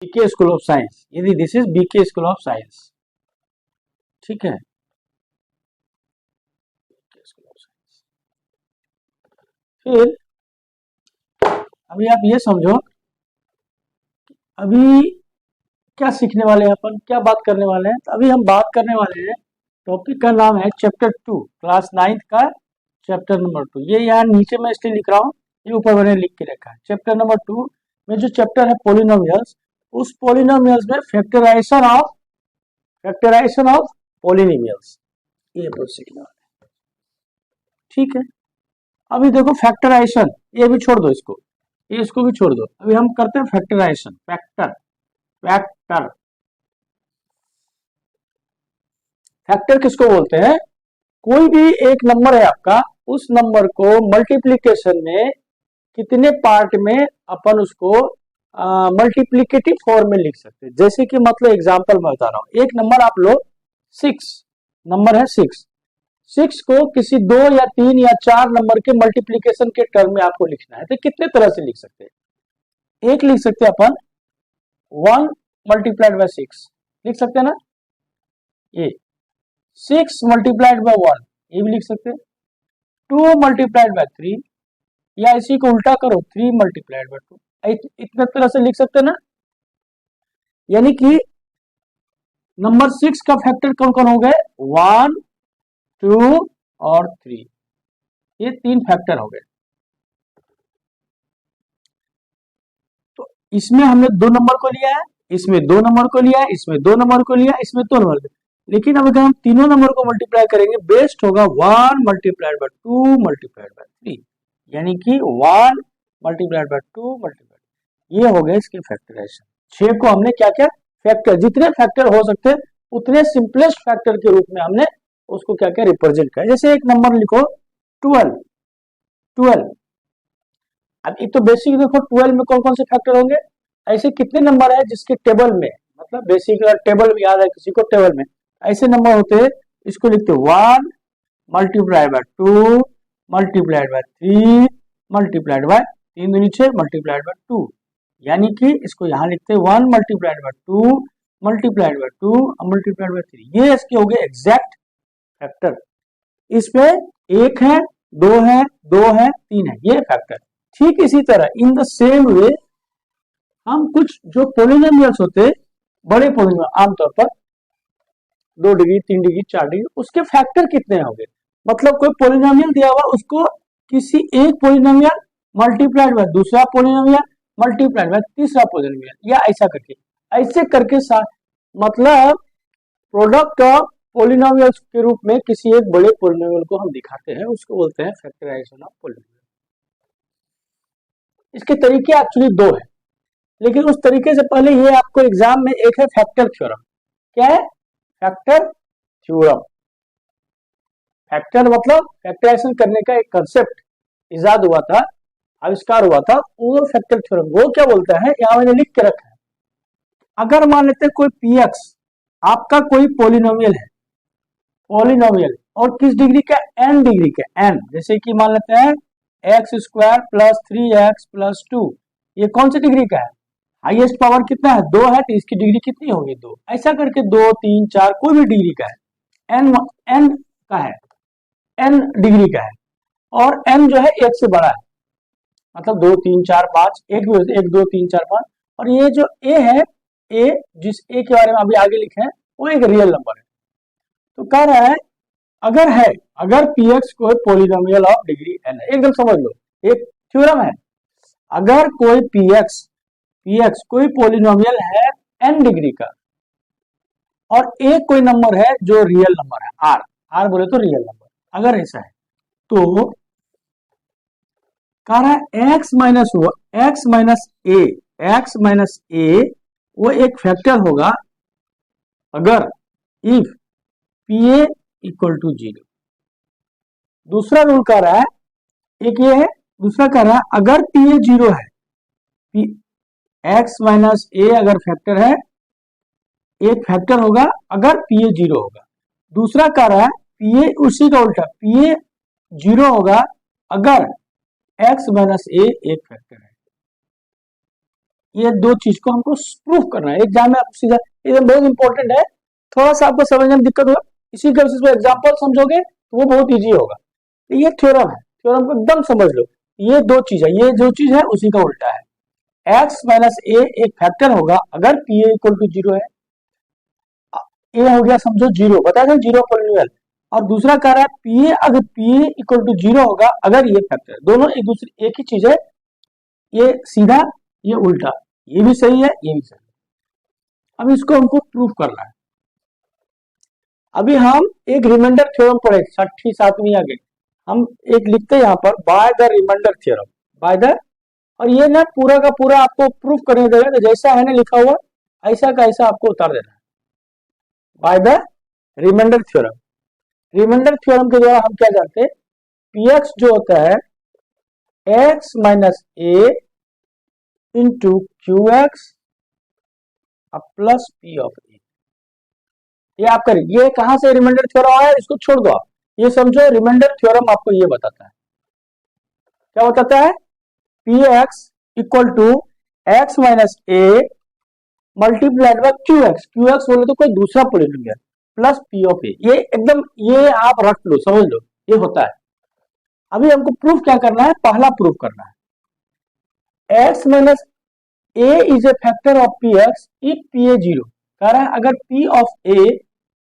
BK school of science, यदि this is BK school of science, ठीक है। फिर अभी आप ये समझो, अभी क्या सीखने वाले हैं अपन, क्या बात करने वाले हैं। तो अभी हम बात करने वाले हैं, टॉपिक का नाम है चैप्टर 2, क्लास 9 का चैप्टर नंबर 2। ये यहाँ नीचे मैं इसलिए लिख रहा हूँ, ये ऊपर मैंने लिख के रखा है। चैप्टर नंबर 2 में जो चैप्टर है पॉलिनोमियल्स, उस पॉलिनोमियल्स में फैक्टराइजेशन ऑफ पॉलिनोमियल्स, ये कुछ सीखना है, ठीक है। अभी देखो फैक्टराइजेशन, ये भी छोड़ दो, इसको भी छोड़ दो। अभी हम करते हैं फैक्टराइजेशन। फैक्टर किसको बोलते हैं? कोई भी एक नंबर है आपका, उस नंबर को मल्टीप्लीकेशन में कितने पार्ट में अपन उसको मल्टीप्लीकेटिव फॉर्म में लिख सकते हैं। जैसे कि मतलब एग्जांपल मैं बता रहा हूं, एक नंबर आप लो 6, नंबर है 6 को किसी 2 या 3 या 4 नंबर के मल्टीप्लीकेशन के टर्म में आपको लिखना है, तो कितने तरह से लिख सकते हैं? एक लिख सकते हैं अपन 1 मल्टीप्लाइड बाय 6 लिख सकते हैं ना, ये 6 मल्टीप्लाइड बाय 1 ये भी लिख सकते हैं, 2 मल्टीप्लाइड बाय 3, या इसी को उल्टा करो 3 मल्टीप्लाइड बाय 2, इतने तरह से लिख सकते हैं ना। यानी कि नंबर 6 का फैक्टर कौन कौन हो गए? 1, 2 और 3, ये 3 फैक्टर हो गए। तो इसमें हमने 2 नंबर को लिया है, इसमें 2 नंबर को लिया है, इसमें 2 नंबर को लिया, इसमें 2 नंबर को। लेकिन अब अगर हम तीनों नंबर को मल्टीप्लाई करेंगे, बेस्ट होगा 1 मल्टीप्लाइड बाय 2 मल्टीप्लाइड बाय 3, यानी कि 1 मल्टीप्लाइड बाय 2 मल्टीप्लाइड, ये हो गया इसके फैक्टराइजेशन। 6 को हमने क्या क्या फैक्टर, जितने फैक्टर हो सकते हैं उतने सिंपलेस्ट फैक्टर के रूप में हमने उसको क्या क्या रिप्रेजेंट किया। जैसे एक नंबर लिखो 12। अब एक तो बेसिक देखो 12 में कौन कौन से फैक्टर होंगे, ऐसे कितने नंबर है जिसके टेबल में, मतलब बेसिक टेबल में याद है किसी को, टेबल में ऐसे नंबर होते हैं, इसको लिखते 1 multiplied by 2 multiplied by 3 multiplied by 3 दूनी 6 मल्टीप्लाइड बाय 2, यानी कि इसको यहाँ लिखते हैं 1 multiplied by 2 multiplied by 2 multiplied by 3, ये इसके हो गए एग्जैक्ट फैक्टर। इसमें 1 है, 2 है, 2 है, 3 है, ये फैक्टर। ठीक इसी तरह इन द सेम वे हम कुछ जो पॉलिनोमियल्स होते, बड़े पॉलिनोमियल आमतौर पर 2 डिग्री 3 डिग्री 4 डिग्री, उसके फैक्टर कितने होंगे। मतलब कोई पॉलिनोमियल दिया हुआ, उसको किसी एक पॉलिनोमियल मल्टीप्लाइड बाय दूसरा पॉलिनोमियल मल्टीप्लाइड बाय तीसरा पॉलिनोमियल, या ऐसे करके मतलब प्रोडक्ट ऑफ पॉलिनोमियल्स के रूप में किसी एक बड़े पॉलिनोमियल को हम दिखाते हैं, उसको बोलते हैं फैक्टराइजेशन ऑफ पॉलिनोमियल। इसके तरीके एक्चुअली 2 है, लेकिन उस तरीके से पहले ये आपको एग्जाम में एक है फैक्टर थ्योरम। क्या है? Factor theorem. फैक्टर मतलब फैक्टराइजेशन करने का एक कंसेप्ट इजाद हुआ था, आविष्कार हुआ था, वो फैक्टर थ्योरम। वो क्या बोलता है, यहां मैंने लिख के रखा है। अगर मान लेते हैं कोई px आपका कोई पॉलिनोमियल है, पॉलिनोमियल और किस डिग्री का? n डिग्री का, n, जैसे कि मान लेते हैं x² प्लस 3x प्लस 2, ये कौन सी डिग्री का है? हाईएस्ट पावर कितना है? 2 है, तो इसकी डिग्री कितनी होगी? 2। ऐसा करके 2, 3, 4 कोई भी डिग्री का है, n का है, n डिग्री का है, और n जो है 1 से बड़ा है, मतलब 2, 3, 4, 5, 1, 2, 3, 4, 5। और ये जो a है, a जिस a के बारे में अभी आगे लिखे हैं, वो एक रियल नंबर है। तो कह रहा है अगर px कोई पॉलिनोमियल ऑफ डिग्री n है, एकदम समझ लो, एक थ्योरम है। अगर कोई px कोई पॉलिनोमियल है n डिग्री का, और एक कोई नंबर है जो रियल नंबर है r बोले तो रियल नंबर, अगर ऐसा है तो कह रहा है x माइनस a वो एक फैक्टर होगा अगर इफ pa इक्वल टू 0। दूसरा रूल कह रहा है, एक ये है, दूसरा कह रहा है अगर pa 0 है, x माइनस a अगर फैक्टर है, एक फैक्टर होगा अगर pa 0 होगा। दूसरा कह रहा है pa उसी का उल्टा, pa 0 होगा अगर x माइनस a एक फैक्टर है। ये दो चीज को हमको प्रूफ करना है। एग्जाम में सीधा, ये बहुत इंपॉर्टेंट है, थोड़ा सा आपको समझने में दिक्कत होगा, इसी के बेसिस पे एग्जाम्पल समझोगे तो वो बहुत इजी होगा। ये थ्योरम है, थ्योरम को एकदम समझ लो। ये दो चीज है, ये जो चीज है उसी का उल्टा है। x माइनस ए एक फैक्टर होगा अगर P A equal to zero है। ए हो गया समझो जीरो, बताया था जीरो पॉलिनोमियल। और दूसरा कह रहा है पी ए, अगर P A equal to zero होगा अगर ये फैक्टर है। दोनों एक दूसरे एक ही चीज है, ये सीधा ये उल्टा, ये भी सही है ये भी सही है। अब इसको हमको प्रूफ करना है। अभी हम एक रिमाइंडर थ्योरम पढ़े, छठी सातवीं आ गई, हम एक लिखते हैं यहाँ पर by the remainder theorem, by the, और ये ना पूरा का पूरा आपको प्रूफ करने देगा, तो जैसा है ना लिखा हुआ ऐसा का ऐसा आपको उतार देना है। By the remainder theorem, remainder theorem के द्वारा हम क्या जानते हैं, पी एक्स जो होता है x minus a into q x plus P of ए। ये आप करें, ये कहां से रिमाइंडर थ्योरम आया, इसको छोड़ दो आप, ये समझो रिमाइंडर थ्योरम आपको ये बताता है, क्या बताता है, P x equal to x minus A multiplied by Q X, Q X बोले तो कोई दूसरा पॉलिनोमियल, प्लस पी ऑफ ए। ये एकदम ये आप रख लो, समझ लो ये होता है। अभी हमको प्रूफ क्या करना है, पहला प्रूफ करना है x minus a is a factor of p x if P A zero. कह रहा है अगर पी ऑफ ए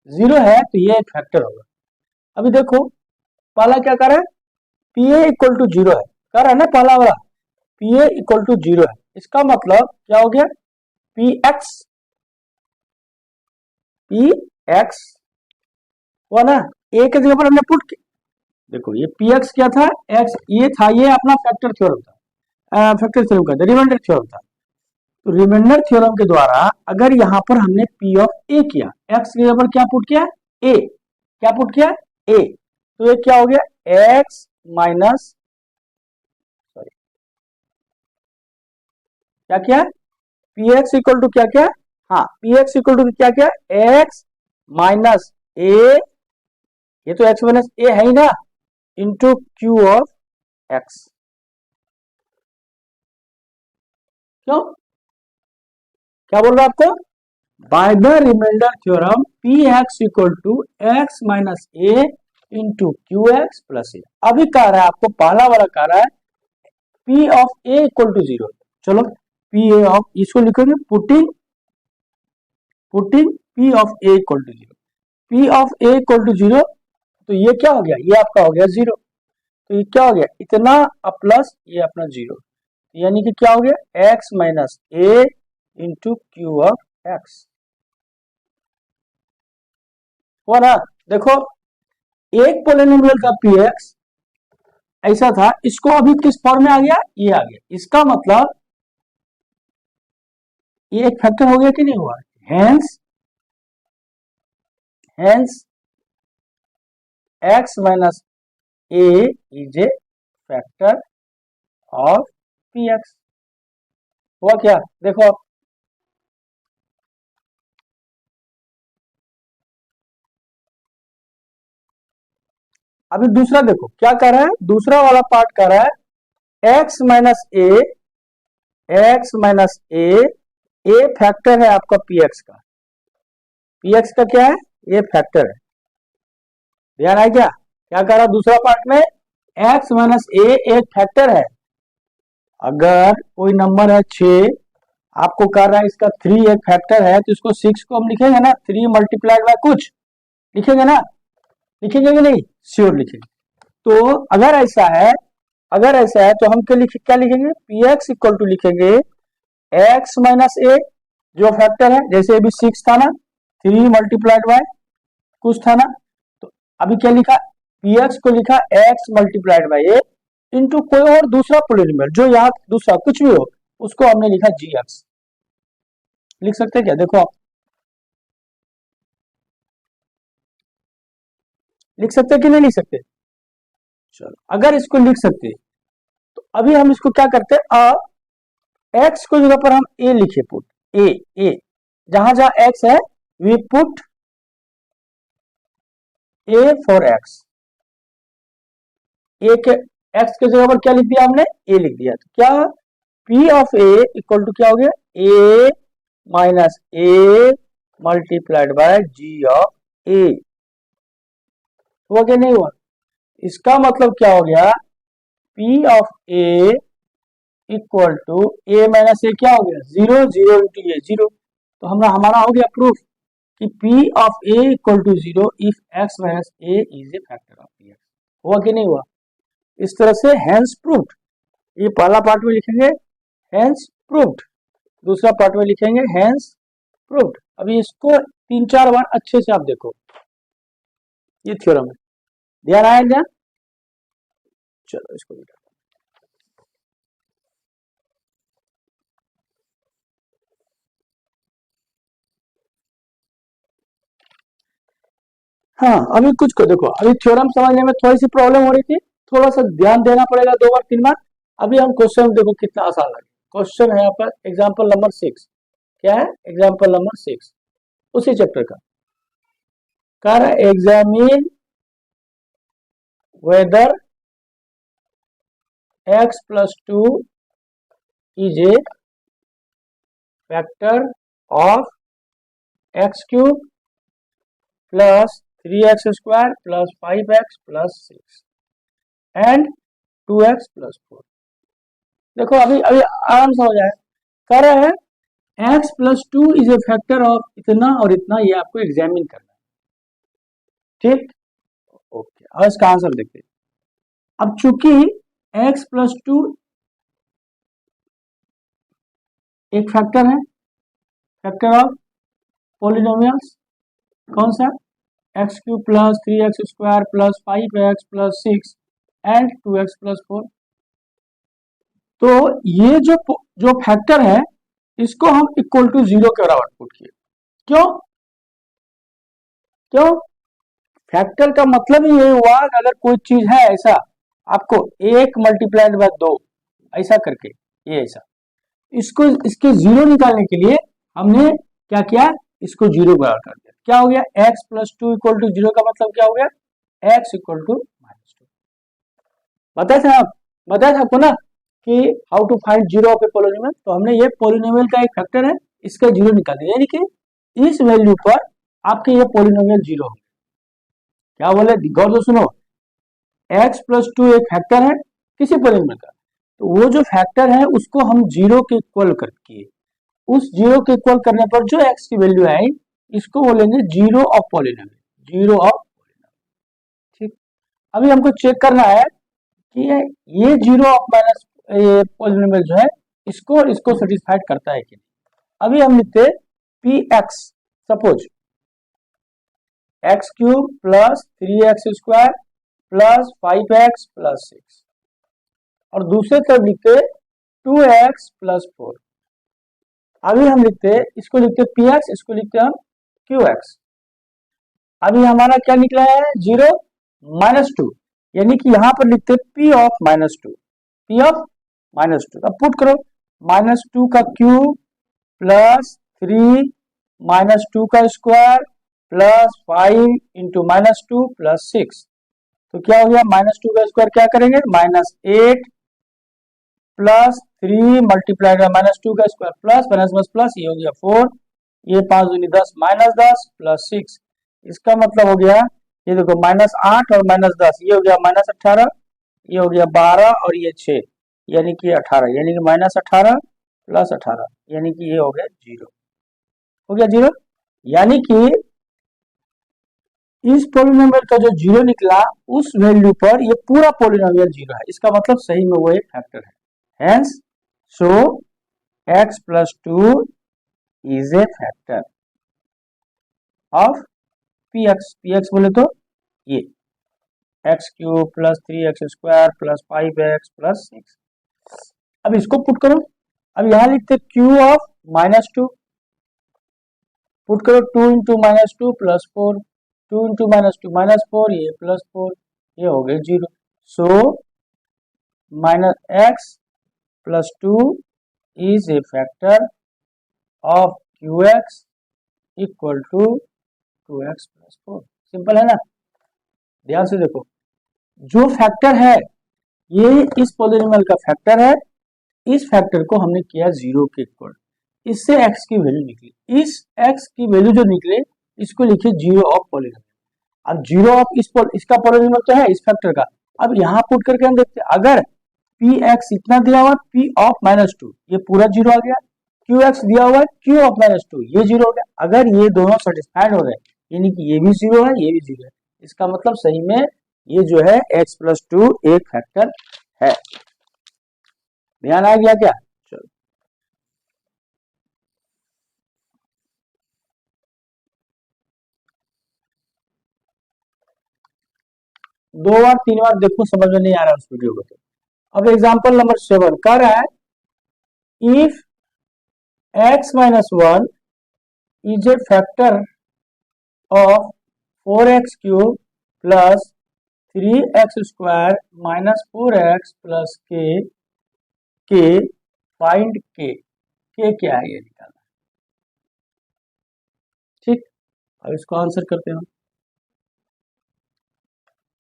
जीरो है तो ये एक फैक्टर होगा। अभी देखो पहला क्या कर रहा है, P A equal to zero है, कह रहा है ना पहला वाला P A equal to zero है, इसका मतलब क्या हो गया, पी एक्स हुआ ना, ए के जगह पर हमने पुट, देखो ये पी एक्स क्या था, एक्स ये था, ये अपना फैक्टर थ्योरम था, फैक्टर थ्योरम का रिमाइंडर थ्योरम था। तो रिमाइंडर थ्योरम के द्वारा अगर यहां पर हमने पी ऑफ ए किया, एक्स के जगह पर क्या पुट किया, ए, क्या पुट किया ए, तो ये क्या हो गया एक्स माइनस, सॉरी क्या किया, पी एक्स इक्वल टू क्या क्या, हाँ पी एक्स इक्वल टू क्या क्या, एक्स माइनस ए, ये तो एक्स माइनस ए है ही ना, इंटू क्यू ऑफ एक्स। क्यों, क्या बोल रहा है आपको, by the remainder theorem p x equal to x minus a into q x plus a. अभी कह रहा है आपको, पहला वाला कह रहा है P of A equal to zero. चलो पी ए ऑफ, इसको लिखोगे putting P of A equal to zero, P of A equal to zero, तो ये क्या हो गया, ये आपका हो गया जीरो, तो ये क्या हो गया इतना प्लस ये अपना जीरो, यानी कि क्या हो गया x minus a into Q of x हुआ ना। देखो एक पॉलिनोमियल का पी एक्स ऐसा था, इसको अभी किस फॉर्म में आ गया, ये आ गया, इसका मतलब ये एक फैक्टर हो गया कि नहीं हुआ, hence x minus a is a factor of p x हुआ क्या, देखो अभी दूसरा देखो क्या कर रहा है, दूसरा वाला पार्ट कर रहा है एक्स माइनस ए फैक्टर है आपका पी एक्स का, पी एक्स का क्या है, ये फैक्टर है, ध्यान है क्या, क्या कर रहा है दूसरा पार्ट में, एक्स माइनस ए एक फैक्टर है, अगर कोई नंबर है 6, आपको कर रहा है इसका 3 एक फैक्टर है, तो इसको 6 को हम लिखेंगे ना 3 मल्टीप्लाइड बाय कुछ, लिखेंगे ना, लिखेंगे कि नहीं, श्योर लिखेंगे। तो अगर ऐसा है तो हम क्या लिखेंगे, पी एक्स इक्वल टू लिखेंगे एक्स माइनस ए जो फैक्टर है, जैसे अभी 6 था ना, 3 मल्टीप्लाइड बाय कुछ था ना, तो अभी क्या लिखा, पी एक्स को लिखा x multiplied by A into कोई और दूसरा पॉलिनोमियल जो यहाँ दूसरा कुछ भी हो, उसको हमने लिखा जी एक्स, लिख सकते हैं क्या, देखो आप लिख सकते कि नहीं लिख सकते, चलो अगर इसको लिख सकते तो अभी हम इसको क्या करते हैं, एक्स को जगह पर हम ए लिखे, पुट ए जहां जहां एक्स है we put a for x, a के एक्स के जगह पर क्या लिख दिया हमने, ए लिख दिया, तो क्या p of A equal to क्या हो गया a minus A multiplied by g of a. हुआ कि नहीं हुआ? इसका मतलब क्या हो गया, p of A equal to a minus a क्या हो गया, zero, zero into a zero. तो हमारा हो गया प्रूफ कि p of A equal to zero if x minus a is a factor of p x. हुआ कि नहीं हुआ? इस तरह से हैंस प्रूव्ड, ये पहला पार्ट में लिखेंगे हैंस प्रूव्ड, दूसरा पार्ट में लिखेंगे हैंस प्रूव्ड। अभी इसको 3-4 बार अच्छे से आप देखो, ये थ्योरम है, ध्यान आया क्या? चलो इसको भी हाँ, अभी कुछ को देखो, अभी थ्योरम समझने में थोड़ी सी प्रॉब्लम हो रही थी, थोड़ा सा ध्यान देना पड़ेगा 2 बार 3 बार। अभी हम क्वेश्चन देखो कितना आसान लगे। क्वेश्चन है यहाँ पर एग्जाम्पल नंबर 6। क्या है? एग्जाम्पल नंबर 6, उसी चैप्टर का। कर examine whether x plus 2 is a factor of x cube plus 3x square plus 5x plus 6 and 2x plus 4। देखो अभी अभी आराम से हो जाए। कह रहे हैं x plus 2 is a factor of इतना और इतना, ये आपको एग्जामिन करना है, ठीक? ओके, और इसका आंसर देखते हैं। अब चूंकि x प्लस 2 एक फैक्टर है, फैक्टर ऑफ पॉलिनोमियल्स, कौन सा? X cube plus 3x square plus 5x plus 6 and 2x plus 4। तो ये जो फैक्टर है इसको हम इक्वल टू 0 के बराबर पुट किए। क्यों? क्यों? फैक्टर का मतलब ही ये हुआ कि अगर कोई चीज है ऐसा, आपको 1 मल्टीप्लाइड बाय 2 ऐसा करके, ये ऐसा, इसको इसके 0 निकालने के लिए हमने क्या किया, इसको 0 बराबर कर दिया। क्या हो गया? x प्लस 2 इक्वल टू 0 का मतलब क्या हो गया? x equal to -2। बताए थे आप, बताया था आपको ना कि how to find 0 of a polynomial. तो हमने ये पॉलिनोमियल का एक फैक्टर है, इसका 0 निकाल दिया, यानी कि इस वैल्यू पर आपके ये पॉलिनोमियल 0 हो। क्या बोले, गौर से सुनो, x प्लस 2 एक फैक्टर है किसी पॉलिनोमियल का, तो वो जो फैक्टर है उसको हम 0 के इक्वल कर किए, उस 0 के इक्वल करने पर जो x की वैल्यू आई इसको बोलेंगे 0 ऑफ पॉलिनोमियल, 0 ऑफ पॉलिनोमियल, ठीक? अभी हमको चेक करना है कि ये 0 ऑफ माइनस पॉलिनोमियल जो है इसको सेटिस्फाइड करता है कि नहीं। अभी हम लिखते P x, suppose x cube plus 3x square plus 5x plus 6, और दूसरे तरफ लिखते 2x प्लस 4। अभी हम लिखते, इसको लिखते पी एक्स, इसको लिखते हम क्यू एक्स। अभी हमारा क्या निकला है? 0 -2, यानी कि यहां पर लिखते पी ऑफ -2, पी ऑफ -2। अब पुट करो, -2 का क्यूब प्लस 3 -2 का स्क्वायर प्लस 5 इंटू -2 प्लस 6। तो क्या हो गया? -2 का स्क्वायर क्या करेंगे? -8 प्लस 3 मल्टीप्लाइड बाय -2 का स्क्वायर प्लस प्लस प्लस, ये हो गया 4, ये 5 दूनी 10 -10 प्लस 6। इसका मतलब हो गया, ये देखो -8 और -10, ये हो गया -18, ये हो गया 12 और ये 6, यानी कि 18, यानी कि -18 प्लस 18, यानी कि ये हो गया 0, हो गया 0। यानी कि इस पॉलिनोमियल का जो 0 निकला उस वैल्यू पर ये पूरा पॉलिनोमियल 0 है, इसका मतलब सही में वो एक फैक्टर है। Hence, so x plus 2 is a factor of px। px बोले तो ये x cube plus 3x square plus 5x plus 6। अब इसको पुट करो, अब यहां लिखते q ऑफ -2, पुट करो 2 इंटू -2 प्लस 4, 2 इंटू -2 -4, ये प्लस 4, ये हो गए 0। So -x plus 2 is a factor of qx equal to 2x plus 4। Simple है ना? ध्यान से देखो, जो फैक्टर है ये इस पॉलिनोमियल का फैक्टर है, इस फैक्टर को हमने किया 0 के इक्वल। इससे x की वैल्यू निकली, इस x की वैल्यू जो निकले इसको लिखिए जीरो ऑफ पॉलिनोमियल। अब जीरो ऑफ इसका पॉलिनोमियल तो है इस फैक्टर का, अब यहाँ पुट करके हम देखते हैं, अगर पी एक्स इतना दिया हुआ पी ऑफ -2 ये पूरा जीरो आ गया, क्यू एक्स दिया हुआ है क्यू ऑफ -2 ये जीरो हो गया। अगर ये दोनों सेटिस्फाइड हो गए यानी कि ये भी जीरो है ये भी जीरो है, इसका मतलब सही में ये जो है x+2 एक फैक्टर है। ध्यान आ गया क्या? चलो दो बार तीन बार देखो, समझ में नहीं आ रहा उस वीडियो को तो। अब एग्जांपल नंबर 7 कह रहा है if x-1 is a factor of 4x³ plus 3x² minus 4x plus k find k क्या है ये निकालना। ठीक, अब इसको आंसर करते हैं।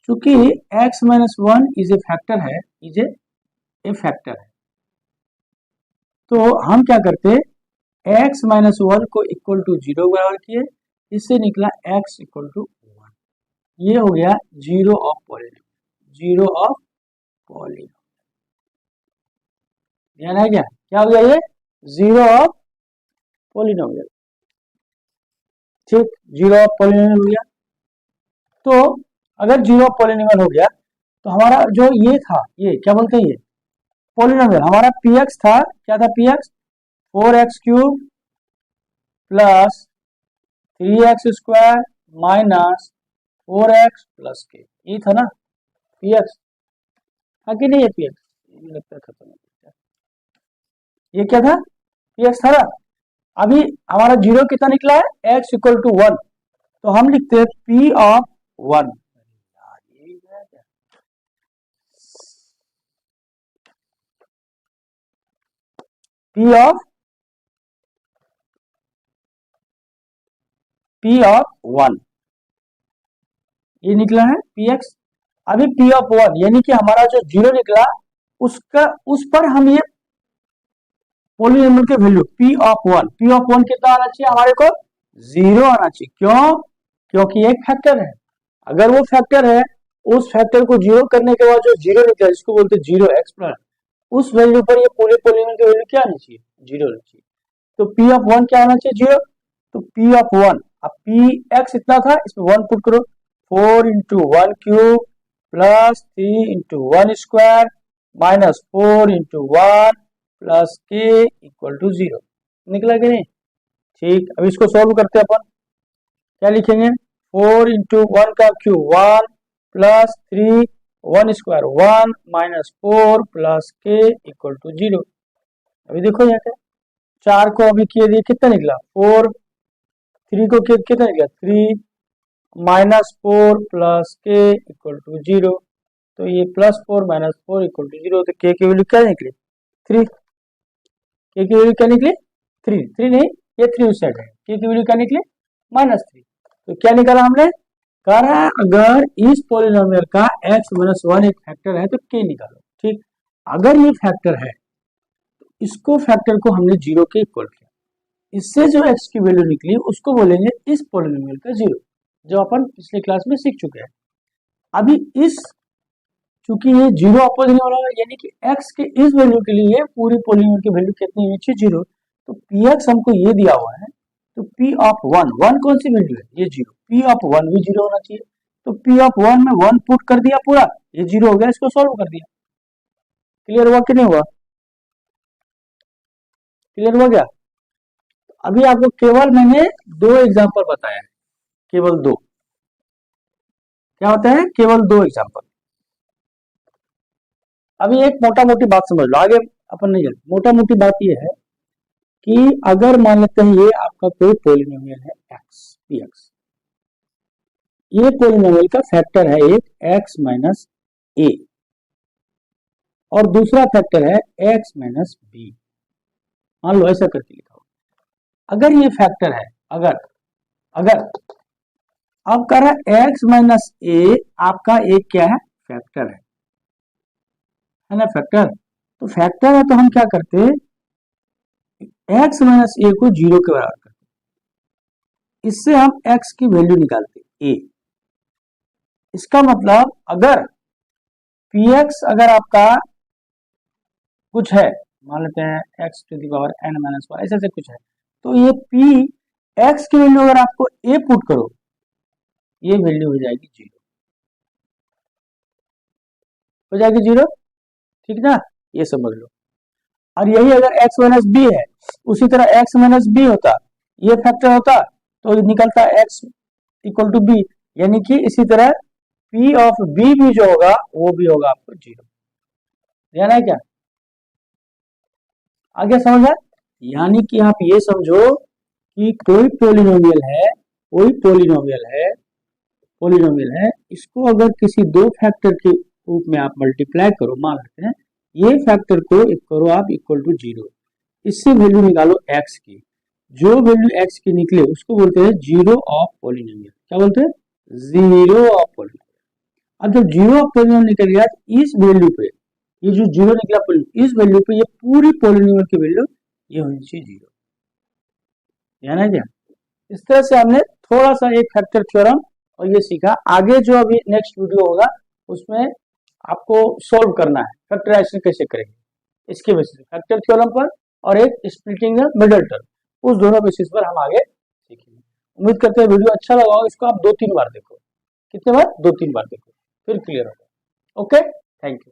चूंकि x-1 इज ए फैक्टर है, इज ए फैक्टर है, तो हम क्या करते x-1 को इक्वल टू 0 बराबर किए, इससे निकला x इक्वल टू 1, ये हो गया zero of polynomial, zero of polynomial. ध्यान है क्या हो गया ये? Zero of polynomial. ठीक, जीरो ऑफ पॉलिनोमियल हो गया। तो अगर जीरो ऑफ पॉलिनोमियल हो गया तो हमारा जो ये था, ये क्या बोलते हैं, ये पॉलिनोमियल हमारा px था, क्या था px 4x³ plus 3x² minus 4x plus k, ये था ना px, हाँ कि नहीं? ये px लगता है खत्म हो गया, ये क्या था? px था ना। अभी हमारा जीरो कितना निकला है? x इक्वल टू 1, तो हम लिखते हैं p ऑफ 1। P ऑफ 1 ये निकला है px। अभी P ऑफ 1 यानी कि हमारा जो जीरो निकला उसका उस पर हम ये पॉलिनोमियल के वैल्यू P ऑफ 1 कितना आना चाहिए हमारे को? 0 आना चाहिए। क्यों? क्योंकि एक फैक्टर है, अगर वो फैक्टर है उस फैक्टर को जीरो करने के बाद जो जीरो निकला जिसको बोलते हैं जीरो एक्सप्रेशन, उस वैल्यू पर ये पूरे पॉलिनोमियल की वैल्यू क्या आनी चाहिए? 0 आनी चाहिए। तो P ऑफ 1 क्या आना चाहिए? 0। तो P ऑफ 1, अब px इतना था, इसमें 1 पुट करो, 4 into 1³ plus 3 into 1² minus 4 into 1 plus k equal to 0। निकला कि नहीं? ठीक, अब इसको सॉल्व करते हैं अपन। क्या लिखेंगे? 4 into 1³ 1 plus 3 1² 1 minus 4 plus k equal to 0। अभी देखो यहाँ क्या, 4 को अभी किए दिए कितना निकला? 4, 3 को कितना निकला? 3 minus 4 plus k equal to 0। तो ये प्लस 4 माइनस 4 इक्वल टू 0, तो k की वैल्यू क्या निकली? 3। k की वैल्यू क्या निकली? 3 नहीं, ये 3 उस साइड है, k की वैल्यू क्या निकली? -3। तो क्या निकाला हमने? कह रहा है अगर इस पॉलिनोमियल का x-1 एक फैक्टर है तो k निकालो। ठीक, अगर ये फैक्टर है इसको फैक्टर को हमने 0 के इक्वल किया, इससे जो x की वैल्यू निकली उसको बोलेंगे इस पॉलिनोमियल का 0, जो अपन पिछले क्लास में सीख चुके हैं। अभी इस चूंकि ये 0 पॉलिनोमियल है यानी कि x के इस वैल्यू के लिए पूरी पॉलिनोमियल की वैल्यू कितनी होनी चाहिए? 0। तो px हमको ये दिया हुआ है, तो p ऑफ 1 कौन सी वैल्यू है? ये 0, p ऑफ 1 भी 0 होना चाहिए। तो p ऑफ 1 में 1 पुट कर दिया, पूरा ये 0 हो गया, इसको सॉल्व कर दिया। क्लियर हुआ कि नहीं हुआ? क्लियर हो गया? अभी आपको केवल मैंने 2 एग्जांपल बताया है, केवल 2। क्या होता है? केवल 2 एग्जांपल। अभी एक मोटा मोटी बात समझ लो, आगे अपन नहीं जाते। मोटा मोटी बात ये है कि अगर मान लेते हैं ये आपका कोई पॉलिनोमियल है x, px, ये पॉलिनोमियल का फैक्टर है एक x माइनस a और दूसरा फैक्टर है x माइनस b। मान लो ऐसा करके लिखा हो, अगर ये फैक्टर है, अगर अब कह रहा है x माइनस a आपका एक क्या है? फैक्टर है ना? फैक्टर, तो फैक्टर है तो हम क्या करते हैं, x माइनस ए को 0 के बराबर करते हैं। इससे हम x की वैल्यू निकालते हैं a। इसका मतलब अगर px अगर आपका कुछ है, मान लेते हैं x to the power n minus 1 ऐसे कुछ है, तो ये p x की वैल्यू अगर आपको a पुट करो, ये वैल्यू हो जाएगी 0, हो जाएगी 0, ठीक ना, ये समझ लो। और यही अगर x माइनस बी है, उसी तरह x माइनस बी होता, ये फैक्टर होता तो निकलता x इक्वल टू बी, यानी कि इसी तरह p ऑफ b भी जो होगा वो भी होगा आपको 0। ध्यान है क्या, आगे समझा। यानी कि आप ये समझो कि कोई पोलिनोमियल है, कोई पोलिनोमियल है, इसको अगर किसी दो फैक्टर के रूप में आप मल्टीप्लाई करो, मान लेते हैं ये फैक्टर को करो आप इक्वल टू 0, इससे वैल्यू निकालो x की, जो वैल्यू x की निकले उसको बोलते हैं जीरो ऑफ पोलिनोमियल। क्या बोलते हैं, जीरो ऑफ पोलिनोमियल। अब जब जीरो ऑफ पोलिनोमियल निकल गया, इस वैल्यू पे, ये जो जीरो निकला पोलिनोमियल, इस वैल्यू पे ये पूरी पोलिनोमियल की वैल्यू ये होनी चाहिए 0। ध्यान है क्या। इस तरह से हमने थोड़ा सा एक फैक्टर थ्योरम और ये सीखा। आगे जो अभी नेक्स्ट वीडियो होगा उसमें आपको सोल्व करना है फैक्टराइजेशन कैसे करेंगे, इसके बेसिस पे फैक्टर थ्योरम पर और एक स्प्लिटिंग द मिडिल टर्म, उस दोनों बेसिस पर हम आगे सीखेंगे। उम्मीद करते हैं वीडियो अच्छा लगा होगा। इसको आप 2-3 बार देखो, कितने बार, 2-3 बार देखो, फिर क्लियर होगा। Okay, thank you.